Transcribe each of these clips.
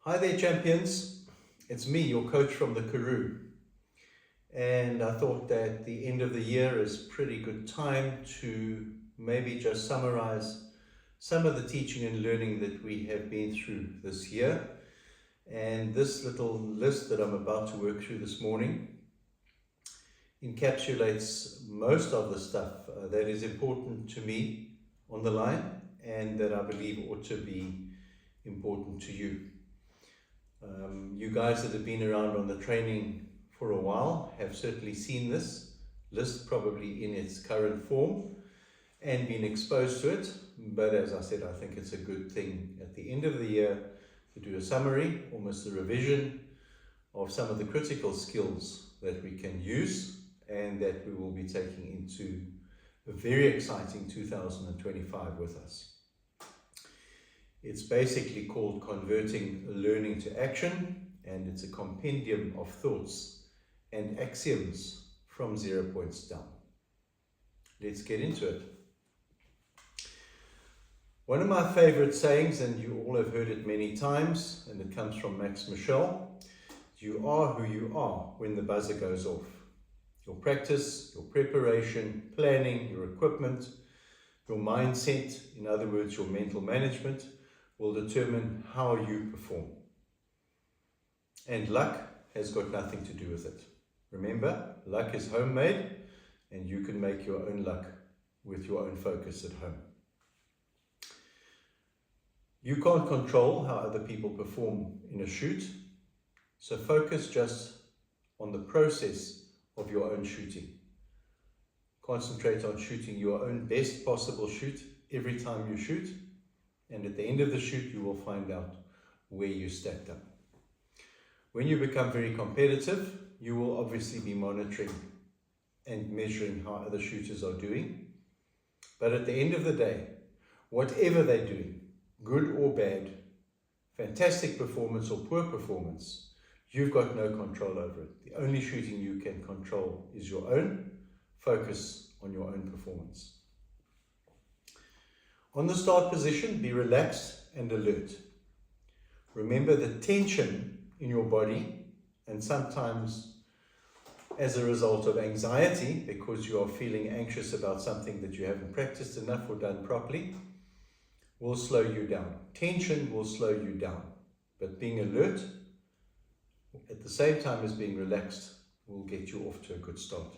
Hi there, champions. It's me, your coach from the Karoo. And I thought that the end of the year is pretty good time to maybe just summarize some of the teaching and learning that we have been through this year. And this little list that I'm about to work through this morning encapsulates most of the stuff that is important to me on the line and that I believe ought to be important to you. You guys that have been around on the training for a while have certainly seen this list probably in its current form and been exposed to it. But as I said, I think it's a good thing at the end of the year to do a summary, almost a revision of some of the critical skills that we can use and that we will be taking into a very exciting 2025 with us. It's basically called Converting Learning to Action, and it's a compendium of thoughts and axioms from 0 points down. Let's get into it. One of my favorite sayings, and you all have heard it many times, and it comes from Max Michel: you are who you are when the buzzer goes off. Your practice, your preparation, planning, your equipment, your mindset, in other words, your mental management, will determine how you perform. And luck has got nothing to do with it. Remember, luck is homemade, and you can make your own luck with your own focus at home. You can't control how other people perform in a shoot, so focus just on the process of your own shooting. Concentrate on shooting your own best possible shoot every time you shoot, and at the end of the shoot you will find out where you stacked up. When you become very competitive, you will obviously be monitoring and measuring how other shooters are doing, but at the end of the day, whatever they're doing, good or bad, fantastic performance or poor performance, you've got no control over it. The only shooting you can control is your own. Focus on your own performance. On the start position, be relaxed and alert. Remember the tension in your body, and sometimes as a result of anxiety, because you are feeling anxious about something that you haven't practiced enough or done properly, will slow you down. Tension will slow you down, but being alert at the same time as being relaxed will get you off to a good start.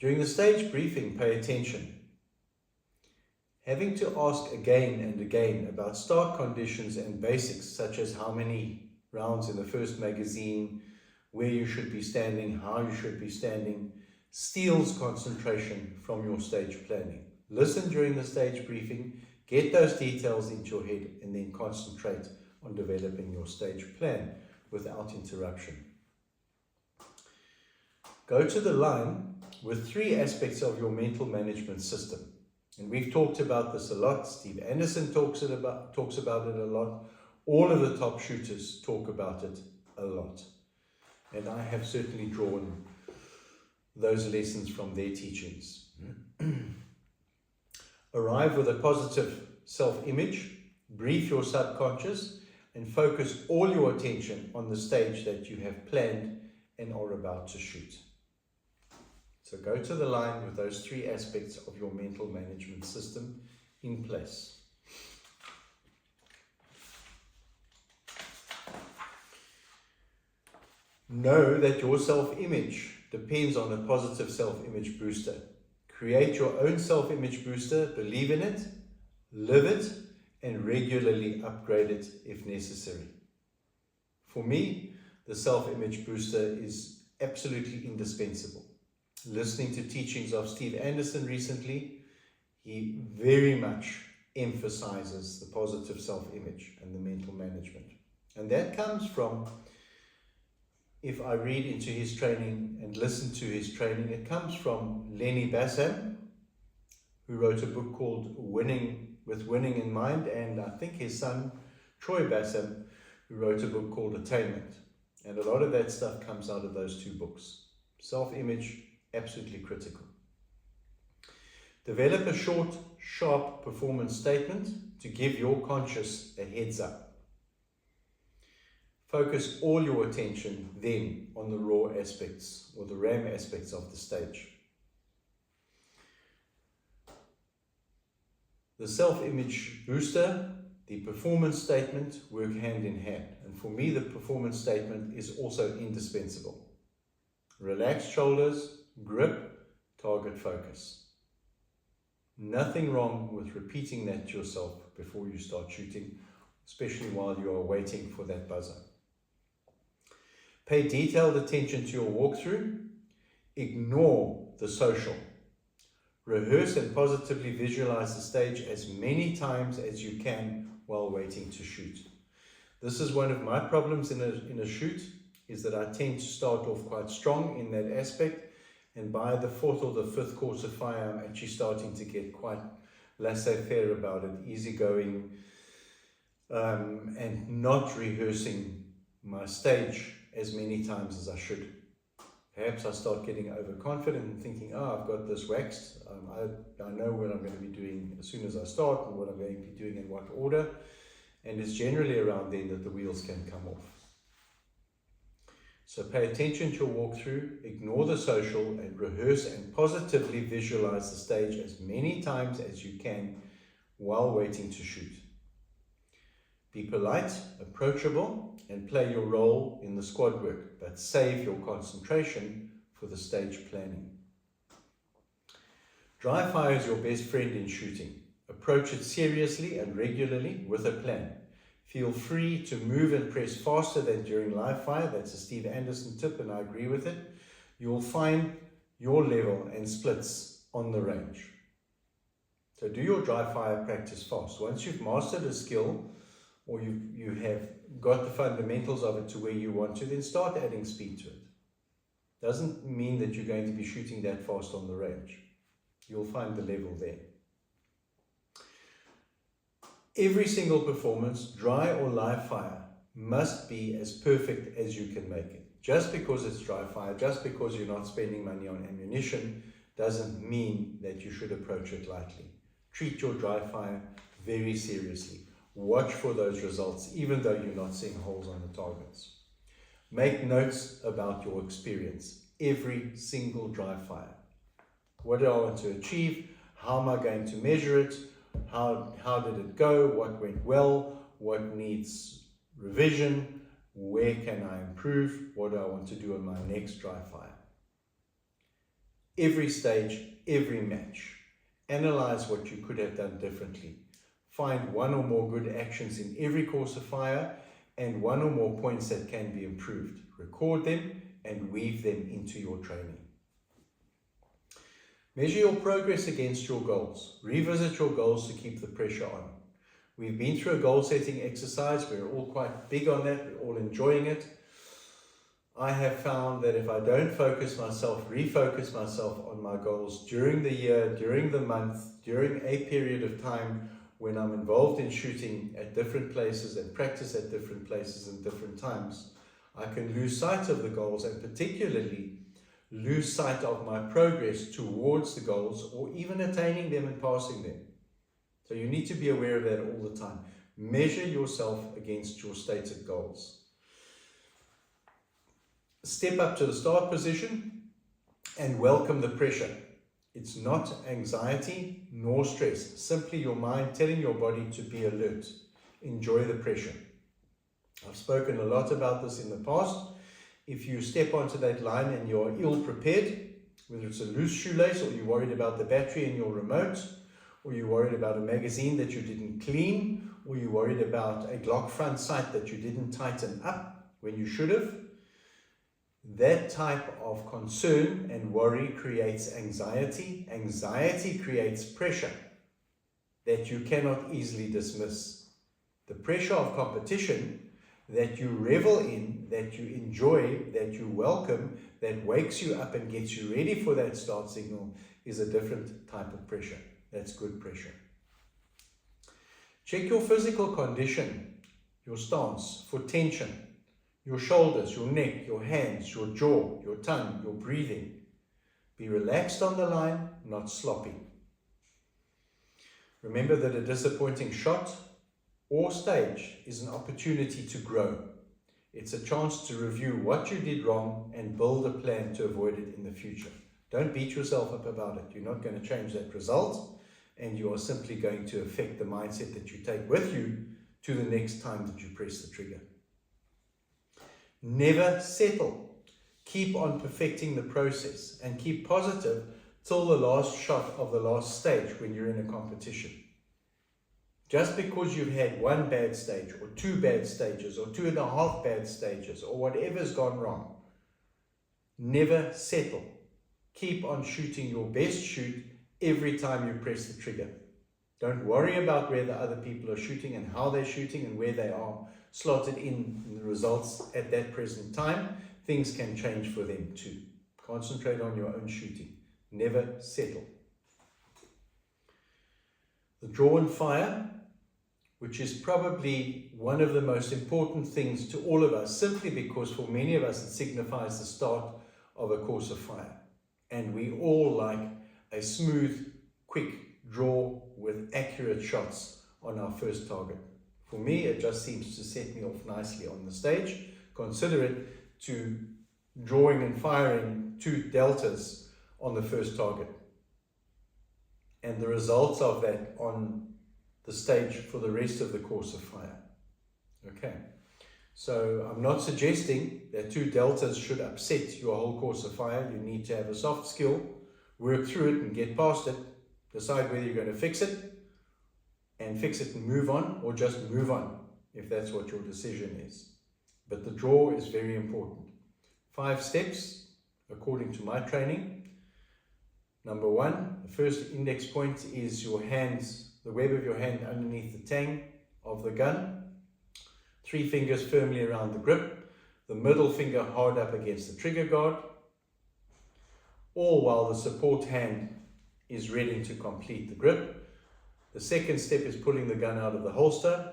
During the stage briefing, pay attention. Having to ask again and again about start conditions and basics, such as how many rounds in the first magazine, where you should be standing, how you should be standing, steals concentration from your stage planning. Listen during the stage briefing, get those details into your head, and then concentrate on developing your stage plan without interruption. Go to the line with 3 aspects of your mental management system. And we've talked about this a lot. Steve Anderson talks about it a lot. All of the top shooters talk about it a lot. And I have certainly drawn those lessons from their teachings. Arrive with a positive self-image, brief your subconscious, and focus all your attention on the stage that you have planned and are about to shoot. So go to the line with those 3 aspects of your mental management system in place. Know that your self-image depends on a positive self-image booster. Create your own self-image booster, believe in it, live it, and regularly upgrade it if necessary. For me, the self-image booster is absolutely indispensable. Listening to teachings of Steve Anderson recently, he very much emphasizes the positive self-image and the mental management. And that comes from, if I read into his training and listen to his training, it comes from Lenny Bassam, who wrote a book called Winning in Mind, and I think his son, Troy Bassam, who wrote a book called Attainment. And a lot of that stuff comes out of those 2 books. Self-image, absolutely critical. Develop a short, sharp performance statement to give your conscious a heads up. Focus all your attention then on the raw aspects or the RAM aspects of the stage. The self-image booster, the performance statement work hand in hand. And for me, the performance statement is also indispensable. Relaxed shoulders, grip, target focus. Nothing wrong with repeating that to yourself before you start shooting, especially while you are waiting for that buzzer. Pay detailed attention to your walkthrough. Ignore the social. Rehearse and positively visualize the stage as many times as you can while waiting to shoot. This is one of my problems in a shoot, is that I tend to start off quite strong in that aspect, and by the fourth or the fifth course of fire, I'm actually starting to get quite laissez-faire about it, easygoing, and not rehearsing my stage as many times as I should. Perhaps I start getting overconfident and thinking, I've got this waxed. I know what I'm going to be doing as soon as I start and what I'm going to be doing in what order. And it's generally around then that the wheels can come off. So pay attention to your walkthrough, ignore the social, and rehearse and positively visualize the stage as many times as you can while waiting to shoot. Be polite, approachable, and play your role in the squad work, but save your concentration for the stage planning. Dry fire is your best friend in shooting. Approach it seriously and regularly with a plan. Feel free to move and press faster than during live fire. That's a Steve Anderson tip, and I agree with it. You'll find your level and splits on the range. So do your dry fire practice fast. Once you've mastered a skill, or you have got the fundamentals of it to where you want to, then start adding speed to it. Doesn't mean that you're going to be shooting that fast on the range. You'll find the level there. Every single performance, dry or live fire, must be as perfect as you can make it. Just because it's dry fire, just because you're not spending money on ammunition, doesn't mean that you should approach it lightly. Treat your dry fire very seriously. Watch for those results, even though you're not seeing holes on the targets. Make notes about your experience. Every single dry fire. What do I want to achieve? How am I going to measure it? How did it go? What went well? What needs revision? Where can I improve? What do I want to do on my next dry fire? Every stage, every match. Analyze what you could have done differently. Find one or more good actions in every course of fire and one or more points that can be improved. Record them and weave them into your training. Measure your progress against your goals. Revisit your goals to keep the pressure on. We've been through a goal setting exercise. We're all quite big on that. We're all enjoying it. I have found that if I don't refocus myself on my goals during the year, during the month, during a period of time when I'm involved in shooting at different places and practice at different places and different times, I can lose sight of the goals, and particularly lose sight of my progress towards the goals or even attaining them and passing them. So you need to be aware of that all the time. Measure yourself against your stated goals. Step up to the start position and welcome the pressure. It's not anxiety nor stress, simply your mind telling your body to be alert. Enjoy the pressure. I've spoken a lot about this in the past. If you step onto that line and you're ill-prepared, whether it's a loose shoelace or you're worried about the battery in your remote, or you're worried about a magazine that you didn't clean, or you're worried about a Glock front sight that you didn't tighten up when you should have, that type of concern and worry creates anxiety. Anxiety creates pressure that you cannot easily dismiss. The pressure of competition that you revel in, that you enjoy, that you welcome, that wakes you up and gets you ready for that start signal is a different type of pressure. That's good pressure. Check your physical condition, your stance for tension, your shoulders, your neck, your hands, your jaw, your tongue, your breathing. Be relaxed on the line, not sloppy. Remember that a disappointing shot or stage is an opportunity to grow. It's a chance to review what you did wrong and build a plan to avoid it in the future. Don't beat yourself up about it. You're not going to change that result, and you are simply going to affect the mindset that you take with you to the next time that you press the trigger. Never settle. Keep on perfecting the process and keep positive till the last shot of the last stage when you're in a competition. Just because you've had one bad stage or two bad stages or 2.5 bad stages or whatever's gone wrong, never settle. Keep on shooting your best shoot every time you press the trigger. Don't worry about where the other people are shooting and how they're shooting and where they are slotted in the results at that present time. Things can change for them too. Concentrate on your own shooting. Never settle. The draw and fire, which is probably one of the most important things to all of us, simply because for many of us it signifies the start of a course of fire. And we all like a smooth, quick draw with accurate shots on our first target. For me, it just seems to set me off nicely on the stage. Consider it to drawing and firing 2 deltas on the first target. And the results of that on the stage for the rest of the course of fire. Okay, so I'm not suggesting that 2 deltas should upset your whole course of fire. You need to have a soft skill, work through it and get past it, decide whether you're going to fix it and move on, or just move on if that's what your decision is. But the draw is very important. 5 steps according to my training. Number 1, the first index point is your hands, the web of your hand underneath the tang of the gun. 3 fingers firmly around the grip, the middle finger hard up against the trigger guard, all while the support hand is ready to complete the grip. The second step is pulling the gun out of the holster.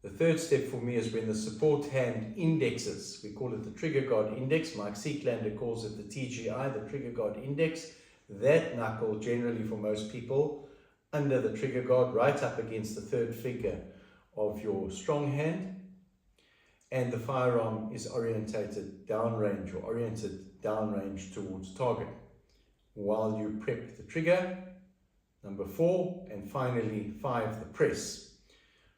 The third step for me is when the support hand indexes. We call it the trigger guard index. Mike Seeklander calls it the TGI, the trigger guard index. That knuckle, generally for most people, under the trigger guard, right up against the third finger of your strong hand. And the firearm is oriented downrange towards target. While you prep the trigger, number 4, and finally 5, the press.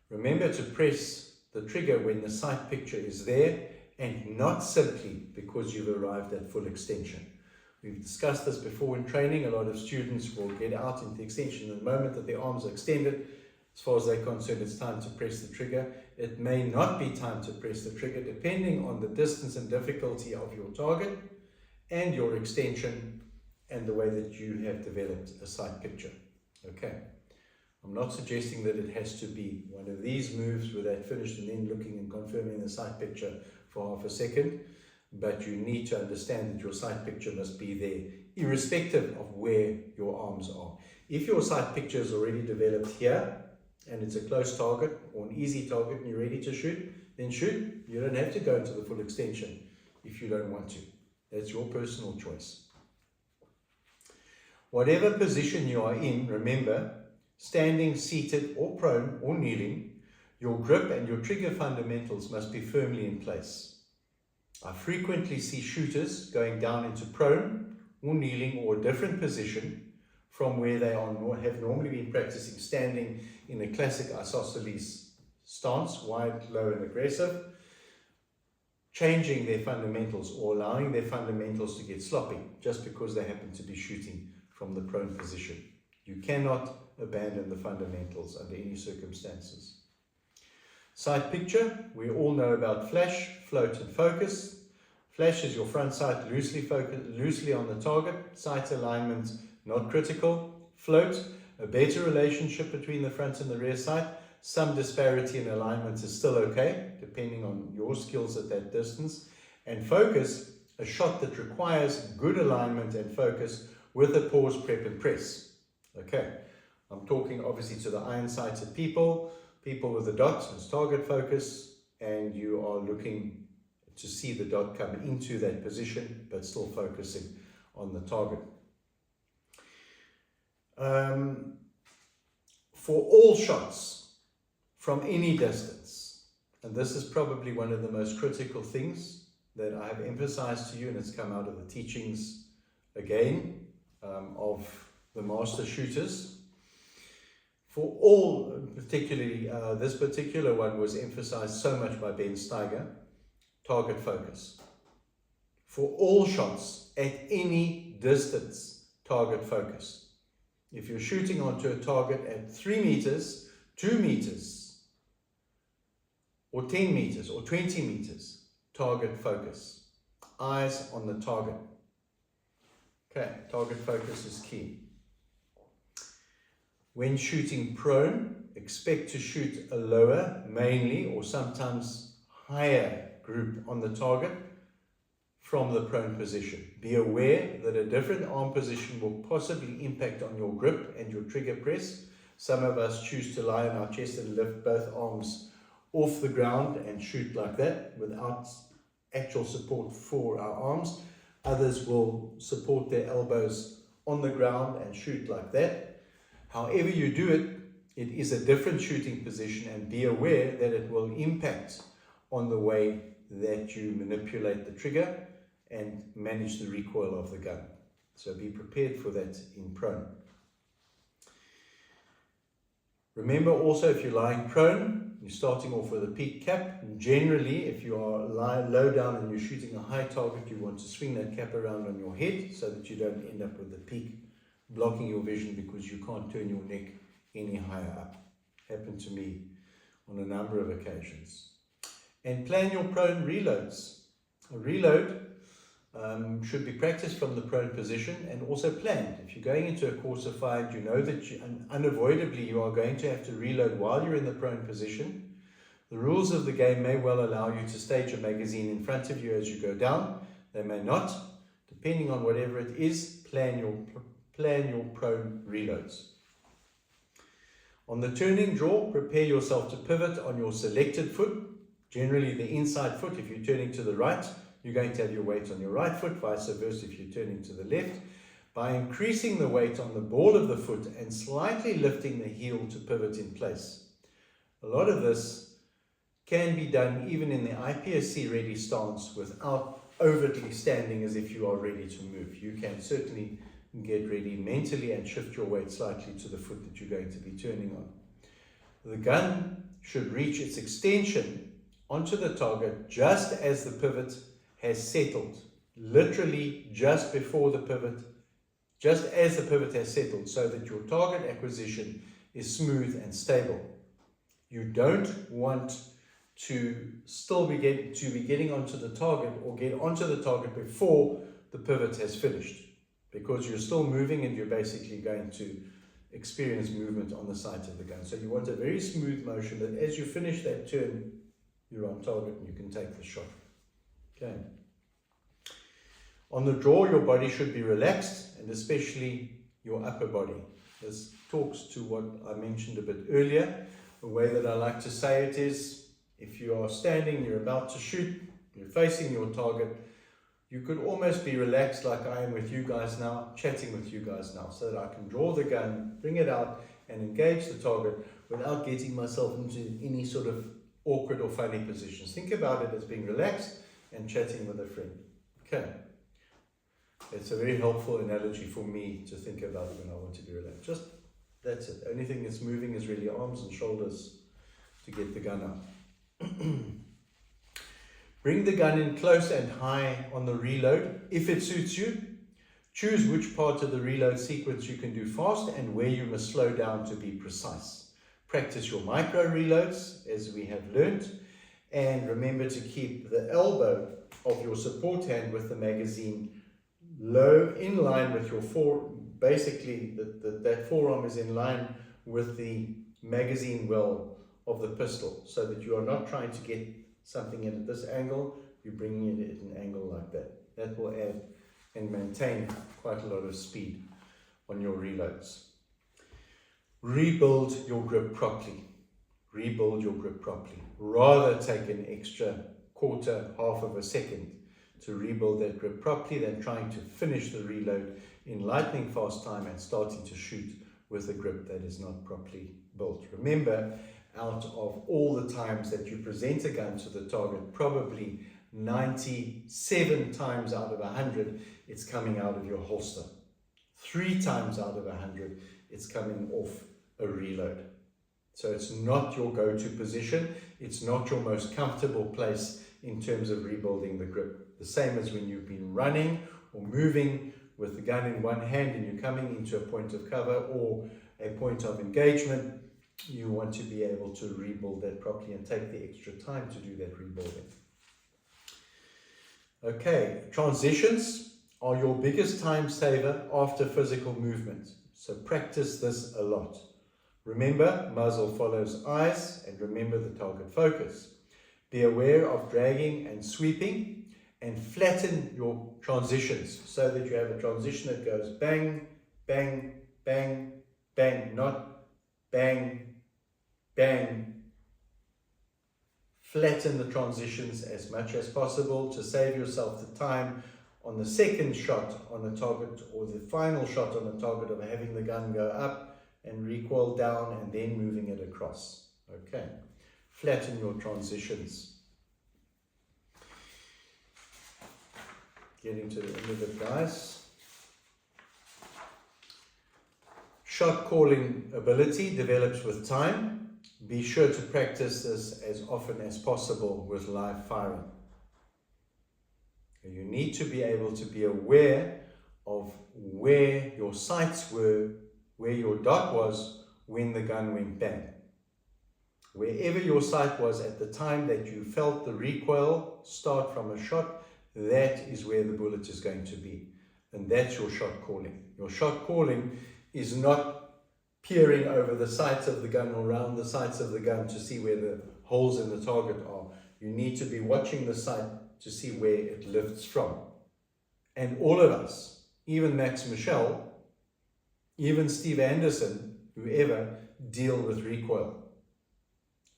Remember to press the trigger when the sight picture is there and not simply because you've arrived at full extension. We've discussed this before in training. A lot of students will get out into extension the moment that their arms are extended. As far as they're concerned, it's time to press the trigger. It may not be time to press the trigger depending on the distance and difficulty of your target and your extension and the way that you have developed a sight picture. Okay, I'm not suggesting that it has to be one of these moves with that finished and then looking and confirming the sight picture for half a second, but you need to understand that your sight picture must be there irrespective of where your arms are. If your sight picture is already developed here and it's a close target or an easy target and you're ready to shoot, then shoot. You don't have to go into the full extension if you don't want to. That's your personal choice. Whatever position you are in, remember, standing, seated, or prone, or kneeling, your grip and your trigger fundamentals must be firmly in place. I frequently see shooters going down into prone, or kneeling, or a different position from where they have normally been practicing standing in a classic isosceles stance, wide, low, and aggressive, changing their fundamentals or allowing their fundamentals to get sloppy just because they happen to be shooting from the prone position. You cannot abandon the fundamentals under any circumstances. Sight picture, we all know about flash, float, and focus. Flash is your front sight loosely on the target. Sight alignment not critical. Float, a better relationship between the front and the rear sight. Some disparity in alignment is still okay, depending on your skills at that distance. And focus, a shot that requires good alignment and focus with a pause, prep, and press. Okay, I'm talking obviously to the iron-sighted people with the dot as target focus, and you are looking to see the dot come into that position, but still focusing on the target. For all shots from any distance, and this is probably one of the most critical things that I have emphasized to you, and it's come out of the teachings again of the master shooters. For all, particularly this particular one was emphasized so much by Ben Steiger, target focus. For all shots at any distance, target focus. If you're shooting onto a target at 3 meters, 2 meters, or 10 meters, or 20 meters, target focus. Eyes on the target. Okay, target focus is key. When shooting prone, expect to shoot a lower, mainly, or sometimes higher group on the target from the prone position. Be aware that a different arm position will possibly impact on your grip and your trigger press. Some of us choose to lie on our chest and lift both arms off the ground and shoot like that without actual support for our arms. Others will support their elbows on the ground and shoot like that. However you do it, it is a different shooting position, and be aware that it will impact on the way that you manipulate the trigger and manage the recoil of the gun. So be prepared for that in prone. Remember also, if you're lying prone, you're starting off with a peak cap. Generally, if you are low down and you're shooting a high target, you want to swing that cap around on your head so that you don't end up with the peak blocking your vision because you can't turn your neck any higher up. Happened to me on a number of occasions. And plan your prone reloads. A reload should be practiced from the prone position and also planned. If you're going into a course of fire, you know that unavoidably you are going to have to reload while you're in the prone position. The rules of the game may well allow you to stage a magazine in front of you as you go down. They may not. Depending on whatever it is, plan your prone reloads. On the turning draw, prepare yourself to pivot on your selected foot, generally the inside foot. If you're turning to the right, you're going to have your weight on your right foot, vice versa if you're turning to the left. By increasing the weight on the ball of the foot and slightly lifting the heel to pivot in place. A lot of this can be done even in the IPSC ready stance without overtly standing as if you are ready to move. You can certainly get ready mentally and shift your weight slightly to the foot that you're going to be turning on. The gun should reach its extension onto the target just as the pivot has settled, literally just before the pivot, just as the pivot has settled, so that your target acquisition is smooth and stable. You don't want to still be getting onto the target or get onto the target before the pivot has finished, because you're still moving and you're basically going to experience movement on the sight of the gun. So you want a very smooth motion that as you finish that turn, you're on target and you can take the shot. Okay. On the draw, your body should be relaxed, and especially your upper body. This talks to what I mentioned a bit earlier. The way that I like to say it is, if you are standing, you're about to shoot, you're facing your target, you could almost be relaxed like I am with you guys now, chatting with you guys now, so that I can draw the gun, bring it out, and engage the target without getting myself into any sort of awkward or funny positions. Think about it as being relaxed and chatting with a friend. Okay. It's a very helpful analogy for me to think about when I want to be relaxed. Just, that's it. The only thing that's moving is really arms and shoulders to get the gun out. Bring the gun in close and high on the reload if it suits you. Choose which part of the reload sequence you can do fast and where you must slow down to be precise. Practice your micro reloads as we have learnt, and remember to keep the elbow of your support hand with the magazine low, in line with your basically that forearm is in line with the magazine well of the pistol, so that you are not trying to get something in at this angle, you're bringing it at an angle like that. That will add and maintain quite a lot of speed on your reloads. Rebuild your grip properly. Rebuild your grip properly. Rather take an extra quarter, half of a second to rebuild that grip properly than trying to finish the reload in lightning fast time and starting to shoot with a grip that is not properly built. Remember, out of all the times that you present a gun to the target, probably 97 times out of 100, it's coming out of your holster. 3 times out of 100, it's coming off a reload. So it's not your go-to position. It's not your most comfortable place in terms of rebuilding the grip. The same as when you've been running or moving with the gun in one hand and you're coming into a point of cover or a point of engagement, you want to be able to rebuild that properly and take the extra time to do that rebuilding. Okay, transitions are your biggest time saver after physical movement. So practice this a lot. Remember, muzzle follows eyes, and remember the target focus. Be aware of dragging and sweeping, and flatten your transitions so that you have a transition that goes bang, bang, bang, bang, not bang, bang. Flatten the transitions as much as possible to save yourself the time on the second shot on the target or the final shot on the target of having the gun go up and recoil down and then moving it across. Okay, flatten your transitions. Getting to the end of it, guys. Shot calling ability develops with time. Be sure to practice this as often as possible with live firing. You need to be able to be aware of where your sights were, where your dot was when the gun went bang. Wherever your sight was at the time that you felt the recoil start from a shot, that is where the bullet is going to be. And that's your shot calling. Your shot calling is not peering over the sights of the gun or around the sights of the gun to see where the holes in the target are. You need to be watching the sight to see where it lifts from. And all of us, even Max Michel, even Steve Anderson, whoever, deal with recoil.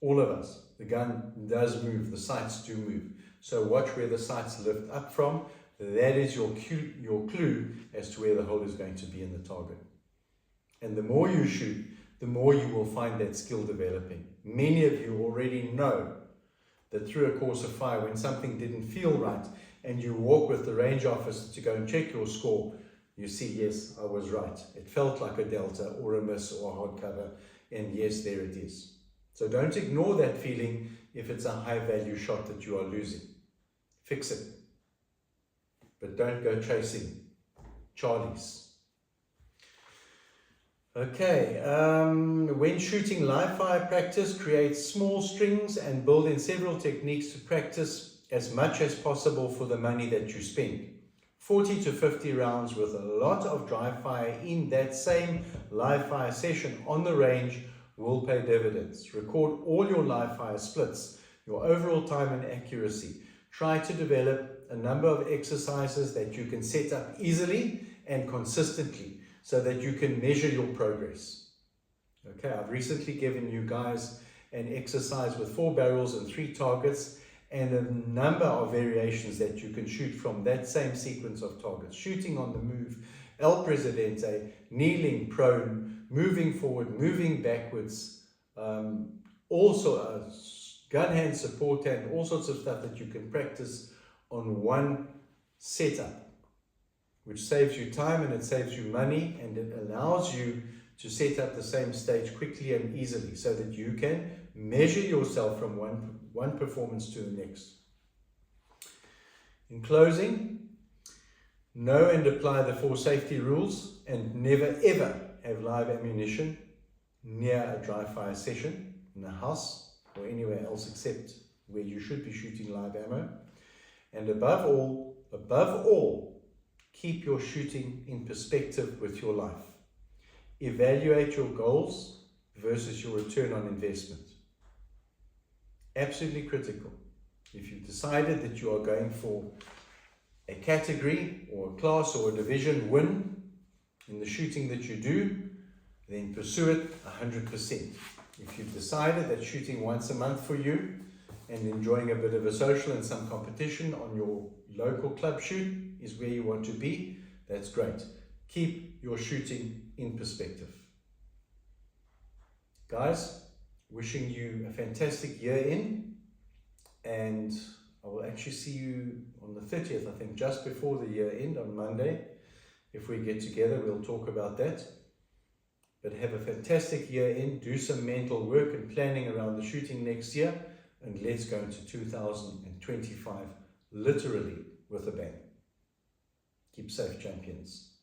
All of us. The gun does move, the sights do move. So watch where the sights lift up from. That is your clue as to where the hole is going to be in the target. And the more you shoot, the more you will find that skill developing. Many of you already know that through a course of fire, when something didn't feel right, and you walk with the range officer to go and check your score, you see, yes, I was right. It felt like a delta or a miss or a hard cover, and yes, there it is. So don't ignore that feeling if it's a high value shot that you are losing. Fix it. But don't go chasing Charlies. Okay, when shooting live fire, practice, create small strings and build in several techniques to practice as much as possible for the money that you spend. 40 to 50 rounds with a lot of dry fire in that same live fire session on the range will pay dividends. Record all your live fire splits, your overall time and accuracy. Try to develop a number of exercises that you can set up easily and consistently so that you can measure your progress. Okay, I've recently given you guys an exercise with 4 barrels and 3 targets and a number of variations that you can shoot from that same sequence of targets. Shooting on the move, El Presidente, kneeling prone, moving forward, moving backwards, also gun hand, support hand, all sorts of stuff that you can practice on one setup, which saves you time and it saves you money, and it allows you to set up the same stage quickly and easily so that you can measure yourself from one performance to the next. In closing, know and apply the 4 safety rules and never ever have live ammunition near a dry fire session in the house or anywhere else except where you should be shooting live ammo. And above all, keep your shooting in perspective with your life. Evaluate your goals versus your return on investment. Absolutely critical. If you've decided that you are going for a category or a class or a division win in the shooting that you do, then pursue it 100%. If you've decided that shooting once a month for you and enjoying a bit of a social and some competition on your local club shoot is where you want to be, that's great. Keep your shooting in perspective. Guys, wishing you a fantastic year in, and I will actually see you on the 30th, I think, just before the year end on Monday. If we get together, we'll talk about that. But have a fantastic year in, do some mental work and planning around the shooting next year, and let's go into 2025 literally with a bang. Keep safe, champions.